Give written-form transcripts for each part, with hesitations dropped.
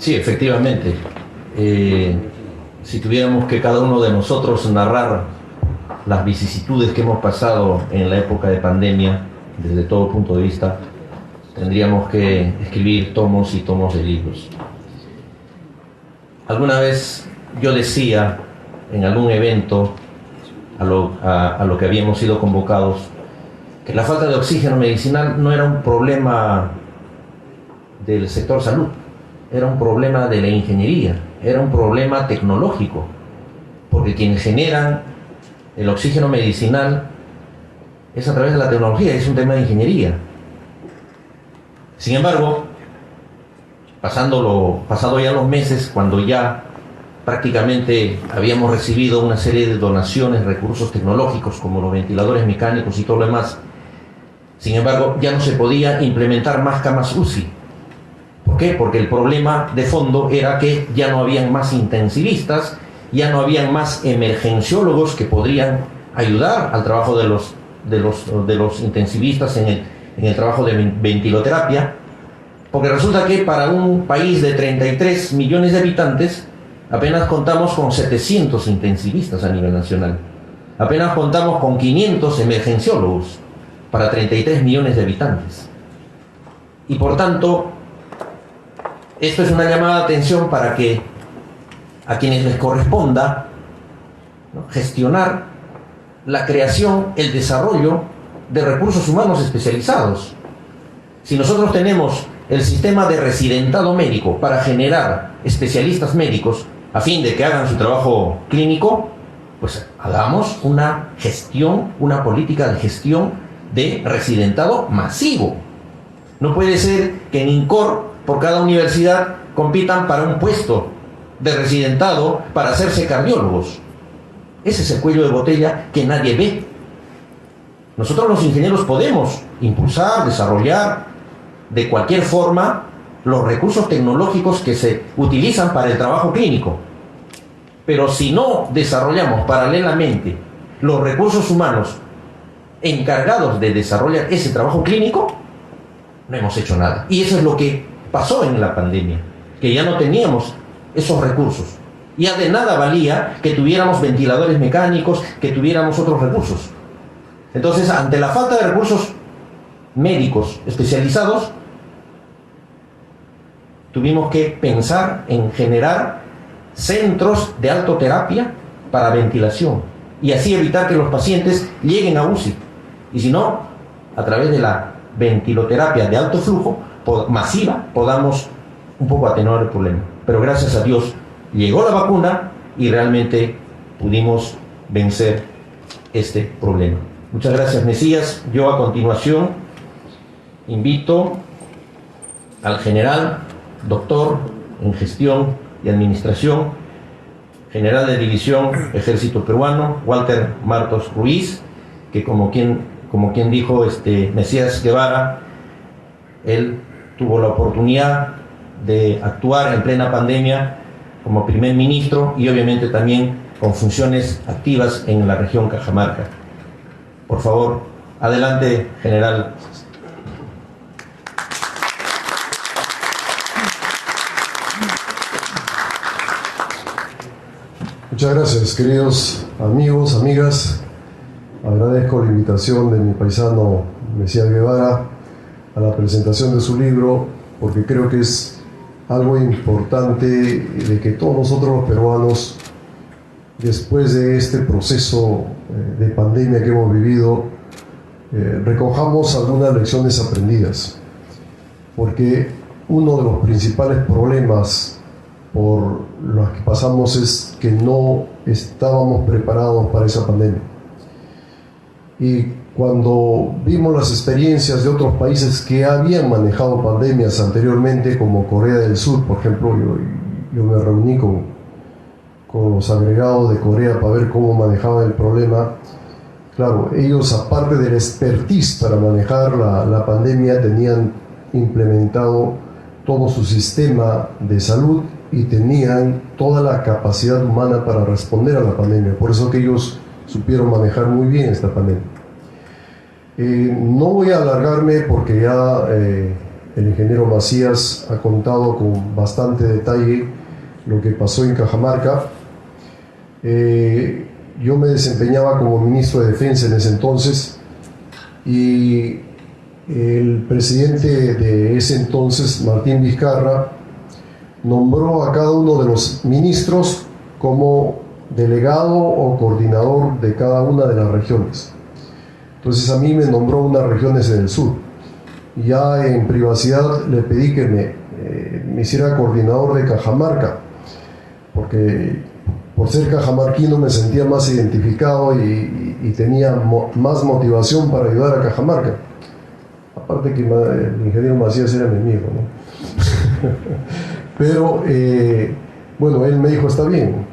Sí, efectivamente. Si tuviéramos que cada uno de nosotros narrar las vicisitudes que hemos pasado en la época de pandemia, desde todo punto de vista, tendríamos que escribir tomos y tomos de libros. Alguna vez yo decía en algún evento a lo que habíamos sido convocados, que la falta de oxígeno medicinal no era un problema del sector salud, era un problema de la ingeniería, era un problema tecnológico, porque quienes generan el oxígeno medicinal es a través de la tecnología, es un tema de ingeniería. Sin embargo, pasado ya los meses, cuando ya prácticamente habíamos recibido una serie de donaciones, recursos tecnológicos como los ventiladores mecánicos y todo lo demás, sin embargo, ya no se podía implementar más camas UCI. ¿Por qué? Porque el problema de fondo era que ya no habían más intensivistas, ya no habían más emergenciólogos que podrían ayudar al trabajo de los intensivistas en el trabajo de ventiloterapia, porque resulta que para un país de 33 millones de habitantes apenas contamos con 700 intensivistas a nivel nacional, apenas contamos con 500 emergenciólogos para 33 millones de habitantes. Y por tanto, esto es una llamada de atención para que a quienes les corresponda, ¿no?, gestionar la creación, el desarrollo de recursos humanos especializados. Si nosotros tenemos el sistema de residentado médico para generar especialistas médicos a fin de que hagan su trabajo clínico, pues hagamos una gestión, una política de gestión de residentado masivo. No puede ser que en INCOR, por cada universidad, compitan para un puesto de residentado para hacerse cardiólogos. Ese es el cuello de botella que nadie ve. Nosotros los ingenieros podemos impulsar, desarrollar de cualquier forma los recursos tecnológicos que se utilizan para el trabajo clínico. Pero si no desarrollamos paralelamente los recursos humanos encargados de desarrollar ese trabajo clínico, no hemos hecho nada. Y eso es lo que pasó en la pandemia, que ya no teníamos esos recursos. Ya de nada valía que tuviéramos ventiladores mecánicos, que tuviéramos otros recursos. Entonces, ante la falta de recursos médicos especializados, tuvimos que pensar en generar centros de autoterapia para ventilación y así evitar que los pacientes lleguen a UCI. Y si no, a través de la ventiloterapia de alto flujo masiva, podamos un poco atenuar el problema. Pero gracias a Dios llegó la vacuna y realmente pudimos vencer este problema. Muchas gracias, Mesías. Yo a continuación invito al general, doctor en gestión y administración, general de división Ejército Peruano, Walter Martos Ruiz, que como quien dijo Mesías Guevara, él tuvo la oportunidad de actuar en plena pandemia como primer ministro y obviamente también con funciones activas en la región Cajamarca. Por favor, adelante, general. Muchas gracias, queridos amigos, amigas. Agradezco la invitación de mi paisano Mesías Guevara a la presentación de su libro, porque creo que es algo importante de que todos nosotros los peruanos, después de este proceso de pandemia que hemos vivido, recojamos algunas lecciones aprendidas, porque uno de los principales problemas por los que pasamos es que no estábamos preparados para esa pandemia. Y cuando vimos las experiencias de otros países que habían manejado pandemias anteriormente, como Corea del Sur, por ejemplo, yo me reuní con los agregados de Corea para ver cómo manejaban el problema. Claro, ellos, aparte del expertise para manejar la pandemia, tenían implementado todo su sistema de salud y tenían toda la capacidad humana para responder a la pandemia. Por eso que ellos supieron manejar muy bien esta pandemia. No voy a alargarme porque ya el ingeniero Macías ha contado con bastante detalle lo que pasó en Cajamarca. Yo me desempeñaba como ministro de Defensa en ese entonces y el presidente de ese entonces, Martín Vizcarra, nombró a cada uno de los ministros como delegado o coordinador de cada una de las regiones. Entonces a mí me nombró unas regiones en el sur. Y ya en privacidad le pedí que me hiciera coordinador de Cajamarca, porque por ser cajamarquino me sentía más identificado y tenía más motivación para ayudar a Cajamarca. Aparte que el ingeniero Macías era mi amigo, ¿no? Pero bueno, él me dijo, está bien,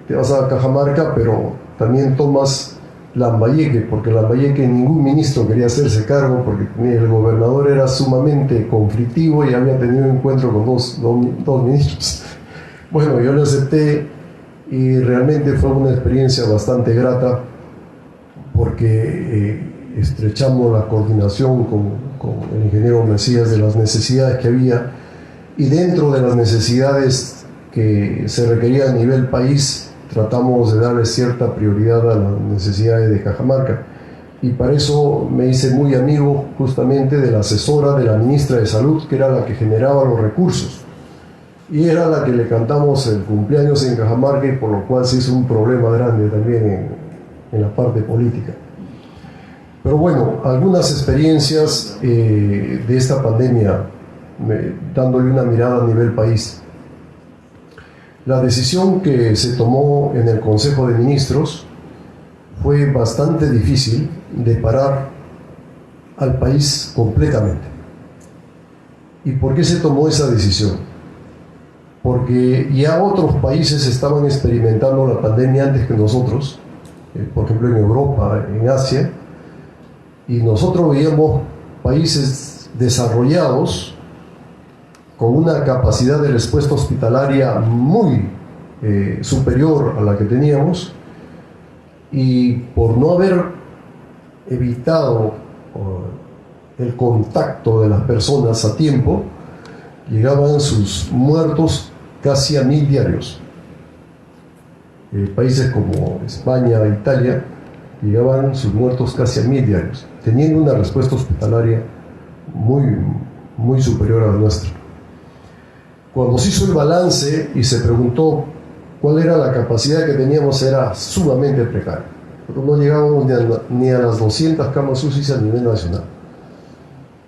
te vas a Cajamarca, pero también tomas Lambayeque, porque Lambayeque ningún ministro quería hacerse cargo, porque el gobernador era sumamente conflictivo y había tenido un encuentro con dos ministros. Bueno, yo lo acepté y realmente fue una experiencia bastante grata, porque estrechamos la coordinación con el ingeniero Macías de las necesidades que había, y dentro de las necesidades que se requerían a nivel país, tratamos de darle cierta prioridad a las necesidades de Cajamarca. Y para eso me hice muy amigo justamente de la asesora de la ministra de Salud, que era la que generaba los recursos. Y era la que le cantamos el cumpleaños en Cajamarca, y por lo cual se hizo un problema grande también en la parte política. Pero bueno, algunas experiencias de esta pandemia, dándole una mirada a nivel país. La decisión que se tomó en el Consejo de Ministros fue bastante difícil, de parar al país completamente. ¿Y por qué se tomó esa decisión? Porque ya otros países estaban experimentando la pandemia antes que nosotros, por ejemplo en Europa, en Asia, y nosotros veíamos países desarrollados con una capacidad de respuesta hospitalaria muy superior a la que teníamos, y por no haber evitado el contacto de las personas a tiempo, llegaban sus muertos casi a 1000 diarios. Países como España e Italia llegaban sus muertos casi a 1000 diarios, teniendo una respuesta hospitalaria muy superior a la nuestra. Cuando se hizo el balance y se preguntó cuál era la capacidad que teníamos, era sumamente precaria. Pero no llegábamos ni a las 200 camas UCI a nivel nacional,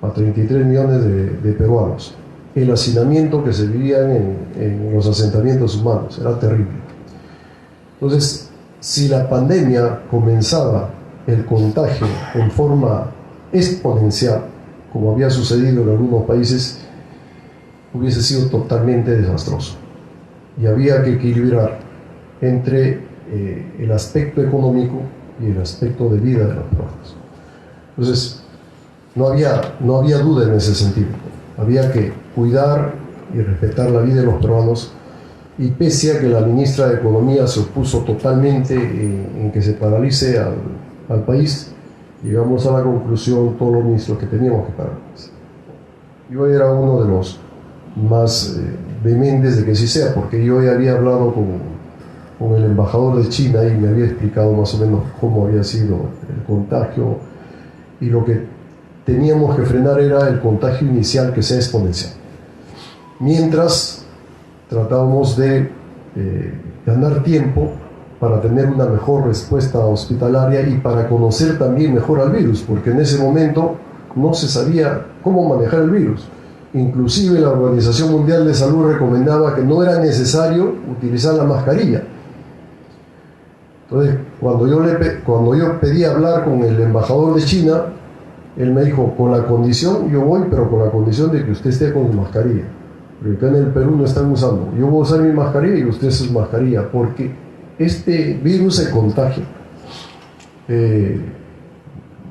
a 33 millones de peruanos. El hacinamiento que se vivía en los asentamientos humanos era terrible. Entonces, si la pandemia comenzaba el contagio en forma exponencial, como había sucedido en algunos países, hubiese sido totalmente desastroso. Y había que equilibrar entre el aspecto económico y el aspecto de vida de las personas. Entonces, no había duda en ese sentido. Había que cuidar y respetar la vida de los peruanos, y pese a que la ministra de Economía se opuso totalmente en que se paralice al país, llegamos a la conclusión, todos los ministros, que teníamos que paralizar. Yo era uno de los más vehementes de que sí sea, porque yo ya había hablado con el embajador de China y me había explicado más o menos cómo había sido el contagio, y lo que teníamos que frenar era el contagio inicial, que sea exponencial. Mientras tratábamos de ganar tiempo para tener una mejor respuesta hospitalaria y para conocer también mejor al virus, porque en ese momento no se sabía cómo manejar el virus. Inclusive la Organización Mundial de Salud recomendaba que no era necesario utilizar la mascarilla. Entonces, cuando yo pedí hablar con el embajador de China, él me dijo, con la condición, yo voy, pero con la condición de que usted esté con su mascarilla. Porque acá en el Perú no están usando. Yo voy a usar mi mascarilla y usted su mascarilla, porque este virus se contagia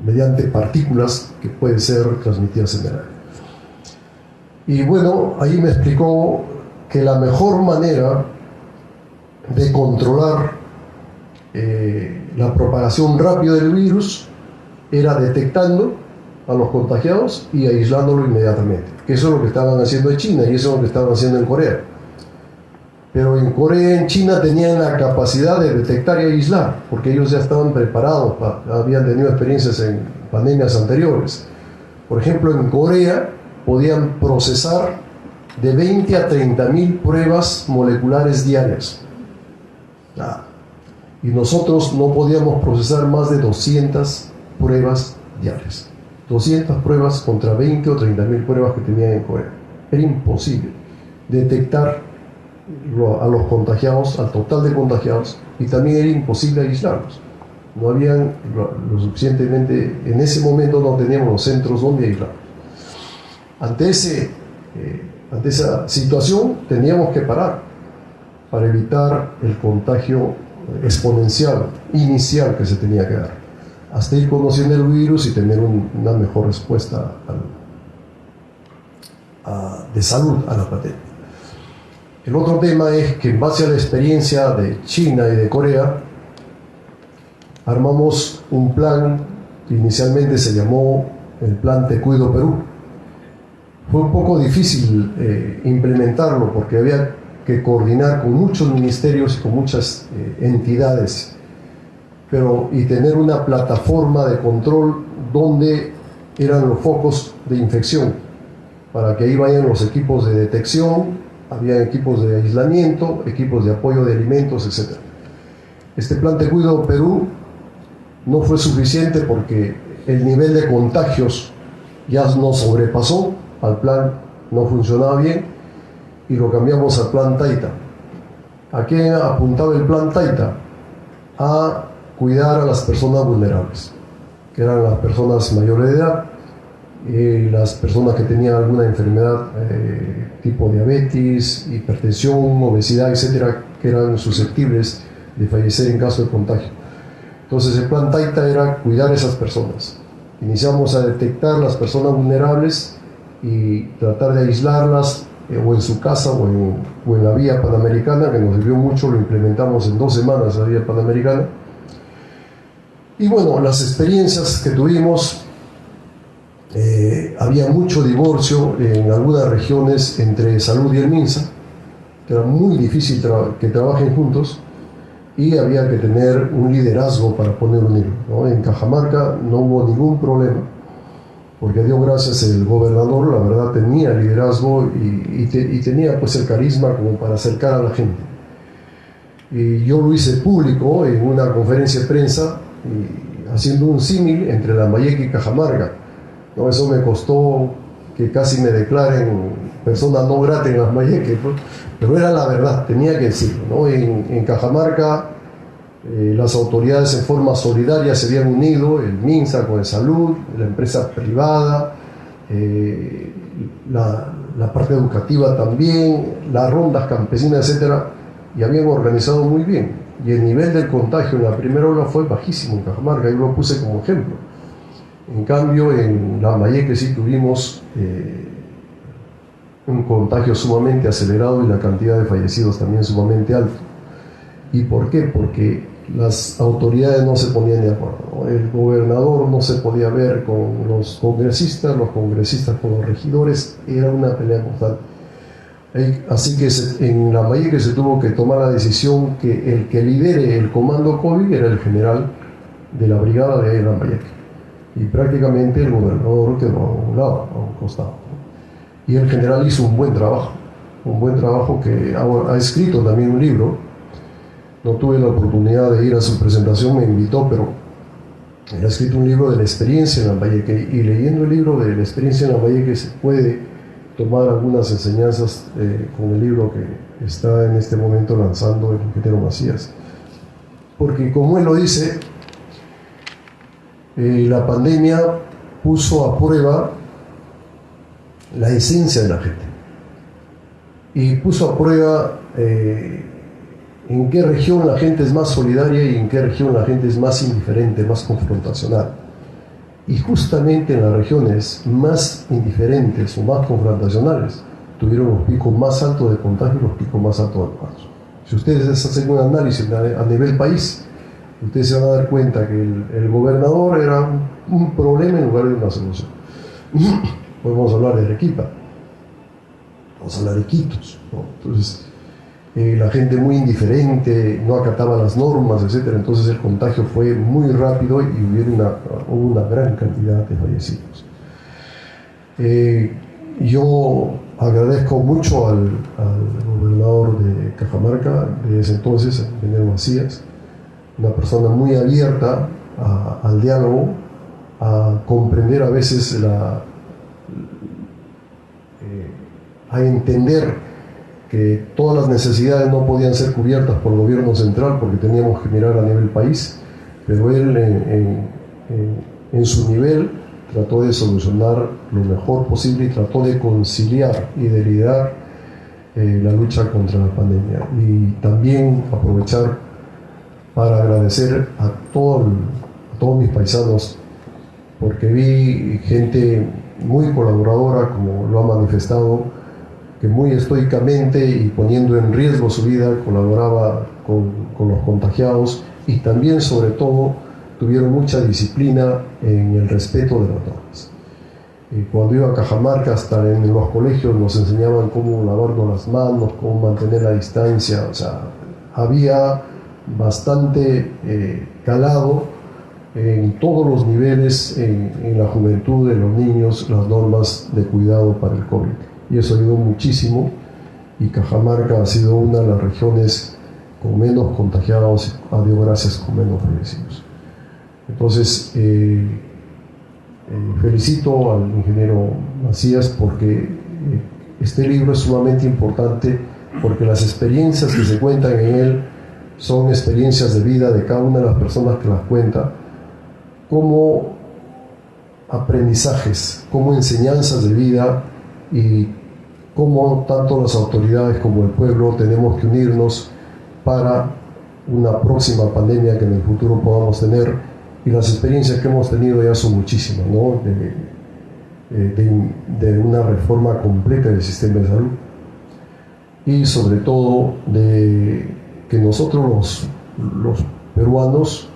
mediante partículas que pueden ser transmitidas en el aire. Y bueno, ahí me explicó que la mejor manera de controlar la propagación rápida del virus era detectando a los contagiados y aislándolo inmediatamente. Que eso es lo que estaban haciendo en China y eso es lo que estaban haciendo en Corea. Pero en Corea y en China tenían la capacidad de detectar y aislar, porque ellos ya estaban preparados, habían tenido experiencias en pandemias anteriores. Por ejemplo, en Corea podían procesar de 20 a 30.000 pruebas moleculares diarias. Y nosotros no podíamos procesar más de 200 pruebas diarias. 200 pruebas contra 20 o 30.000 pruebas que tenían en Corea. Era imposible detectar a los contagiados, al total de contagiados, y también era imposible aislarlos. No habían lo suficientemente, en ese momento no teníamos los centros donde aislarlos. Ante esa situación teníamos que parar para evitar el contagio exponencial, inicial que se tenía que dar, hasta ir conociendo el virus y tener una mejor respuesta de salud a la pandemia. El otro tema es que en base a la experiencia de China y de Corea, armamos un plan que inicialmente se llamó el Plan Te Cuido Perú. Fue un poco difícil implementarlo porque había que coordinar con muchos ministerios y con muchas entidades, y tener una plataforma de control donde eran los focos de infección, para que ahí vayan los equipos de detección, había equipos de aislamiento, equipos de apoyo de alimentos, etc. Este Plan Te Cuido Perú no fue suficiente porque el nivel de contagios ya nos sobrepasó, al plan no funcionaba bien y lo cambiamos al Plan Taita. ¿A qué apuntaba el Plan Taita? A cuidar a las personas vulnerables, que eran las personas mayores de edad, las personas que tenían alguna enfermedad tipo diabetes, hipertensión, obesidad, etcétera, que eran susceptibles de fallecer en caso de contagio. Entonces el Plan Taita era cuidar a esas personas. Iniciamos a detectar las personas vulnerables y tratar de aislarlas o en su casa o en la vía panamericana, que nos sirvió mucho, lo implementamos en 2 semanas la vía panamericana. Y bueno, las experiencias que tuvimos, había mucho divorcio en algunas regiones entre salud y el MINSA, que era muy difícil que trabajen juntos, y había que tener un liderazgo para poner un hilo, ¿no? En Cajamarca no hubo ningún problema, porque a Dios gracias el gobernador, la verdad, tenía liderazgo y tenía pues el carisma como para acercar a la gente. Y yo lo hice público en una conferencia de prensa, haciendo un símil entre Lambayeque y Cajamarca, ¿no? Eso me costó que casi me declaren persona no grata en Lambayeque, ¿no? Pero era la verdad, tenía que decirlo, ¿no? En Cajamarca las autoridades en forma solidaria se habían unido, el MINSA con el Salud, la empresa privada, la parte educativa también, las rondas campesinas, etcétera, y habían organizado muy bien. Y el nivel del contagio en la primera ola fue bajísimo en Cajamarca, yo lo puse como ejemplo. En cambio, en Lambayeque sí tuvimos un contagio sumamente acelerado y la cantidad de fallecidos también sumamente alto. ¿Y por qué? Porque las autoridades no se ponían de acuerdo, ¿no? El gobernador no se podía ver con los congresistas con los regidores, era una pelea constante. Así que en Lambayeque se tuvo que tomar la decisión que el que lidere el comando COVID era el general de la brigada de Lambayeque. Y prácticamente el gobernador quedó a un lado, a un costado. Y el general hizo un buen trabajo que ha escrito también un libro. No tuve la oportunidad de ir a su presentación, me invitó, pero él ha escrito un libro de la experiencia en Lambayeque, y leyendo el libro de la experiencia en Lambayeque se puede tomar algunas enseñanzas con el libro que está en este momento lanzando el ingeniero Macías. Porque como él lo dice, la pandemia puso a prueba la esencia de la gente y puso a prueba en qué región la gente es más solidaria y en qué región la gente es más indiferente, más confrontacional. Y justamente en las regiones más indiferentes o más confrontacionales tuvieron los picos más altos de contagio y los picos más altos de muertos. Si ustedes hacen un análisis a nivel país, ustedes se van a dar cuenta que el gobernador era un problema en lugar de una solución. podemos hablar de Arequipa, vamos a hablar de Iquitos, ¿no? Entonces, la gente muy indiferente, no acataba las normas, etc. Entonces el contagio fue muy rápido y hubo una gran cantidad de fallecidos. Yo agradezco mucho al gobernador de Cajamarca de ese entonces, el ingeniero Macías, una persona muy abierta al diálogo, a comprender a veces, a entender que todas las necesidades no podían ser cubiertas por el gobierno central porque teníamos que mirar a nivel país, pero él en su nivel trató de solucionar lo mejor posible y trató de conciliar y de liderar la lucha contra la pandemia. Y también aprovechar para agradecer a todos mis paisanos, porque vi gente muy colaboradora, como lo ha manifestado, que muy estoicamente y poniendo en riesgo su vida colaboraba con los contagiados, y también, sobre todo, tuvieron mucha disciplina en el respeto de las normas. Cuando iba a Cajamarca, hasta en los colegios nos enseñaban cómo lavarnos las manos, cómo mantener la distancia. O sea, había bastante calado en todos los niveles, en la juventud de los niños, las normas de cuidado para el COVID. Y eso ayudó muchísimo, y Cajamarca ha sido una de las regiones con menos contagiados, a Dios gracias, con menos fallecidos. Entonces, felicito al ingeniero Macías porque este libro es sumamente importante, porque las experiencias que se cuentan en él son experiencias de vida de cada una de las personas que las cuenta, como aprendizajes, como enseñanzas de vida, y cómo tanto las autoridades como el pueblo tenemos que unirnos para una próxima pandemia que en el futuro podamos tener. Y las experiencias que hemos tenido ya son muchísimas, ¿no? De una reforma completa del sistema de salud, y sobre todo de que nosotros los peruanos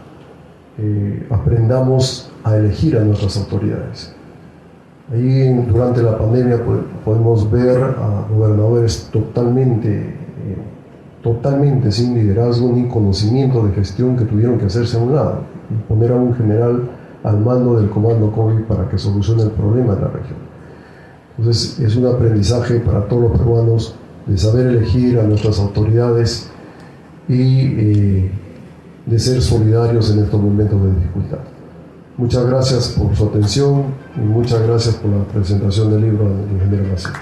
aprendamos a elegir a nuestras autoridades. Ahí durante la pandemia podemos ver a gobernadores totalmente sin liderazgo ni conocimiento de gestión, que tuvieron que hacerse a un lado y poner a un general al mando del comando COVID para que solucione el problema de la región. Entonces es un aprendizaje para todos los peruanos de saber elegir a nuestras autoridades y de ser solidarios en estos momentos de dificultad. Muchas gracias por su atención y muchas gracias por la presentación del libro del ingeniero Macías.